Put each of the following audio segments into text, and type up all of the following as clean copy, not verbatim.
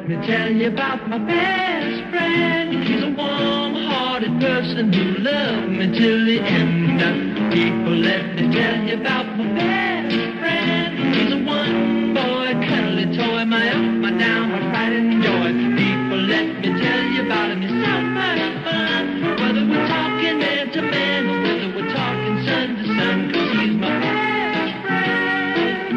let me tell you about my best friend. He's a warm-hearted person who loved me till the end. People, let me tell you about my best friend. He's a one-boy, cuddly toy, my up, my down, my pride and joy. People, let me tell you about him. He's so much fun. Whether we're talking man to man or whether we're talking sun to sun, 'cause he's my best friend.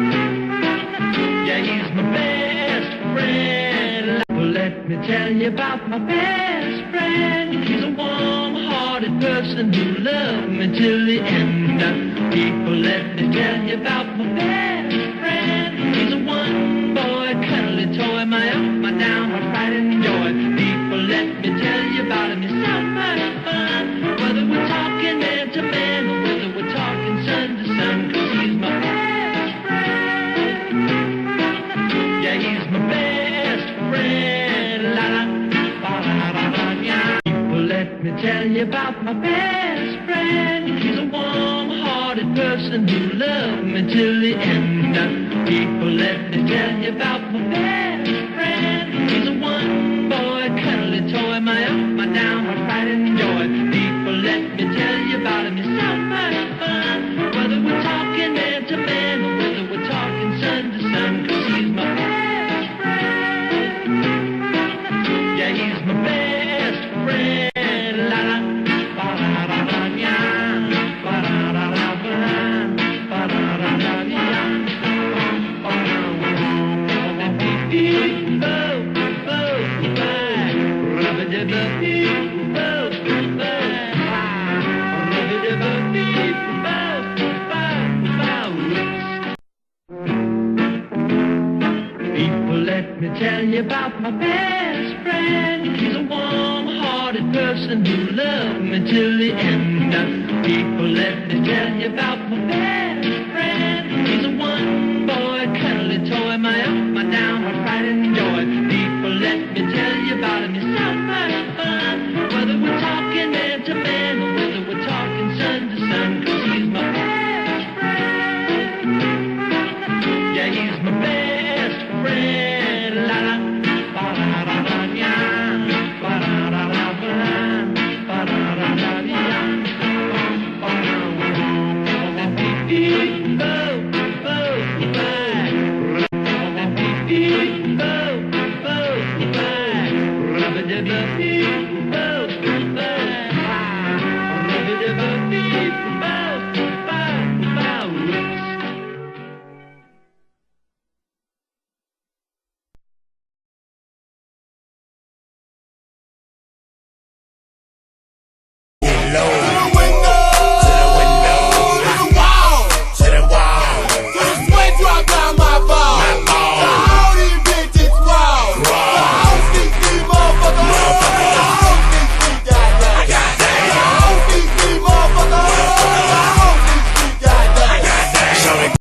Yeah, he's my best friend. Well, let me tell you about my best friend. He's a warm-hearted person who loved me till the end. People, let me tell you about my best friend. He's a one-boy, cuddly toy, my up, my down, my pride and joy. People, let me tell you about him. He's so much fun. Whether we're talking man to man or whether we're talking sun to sun, 'cause he's my best friend. Yeah, he's my best friend. La la, ba la la la, yeah. People, let me tell you about my best friend. He's a warm-hearted person who loved me till the end. People, let me tell you about my best friend. He's a one-boy, cuddly toy, my up, my down, my pride and joy. People, let me tell you about him. He's so much fun. Whether we're talking man to man or whether we're talking sun to sun, 'cause he's my best friend. Yeah, he's my best friend. La la, ba la la la, yeah. Ba la la la, ba la la la, yeah. People, let me tell you about my best friend. He's a warm-hearted person who loved me till the end. People, let me tell you about my best friend. He's a one-boy, cuddly toy, my up, my down, my pride and joy. People, let me tell you about him. He's so much fun. Whether we're talking man to man or whether we're talking sun to sun, 'cause he's my best friend. Yeah, he's my best friend.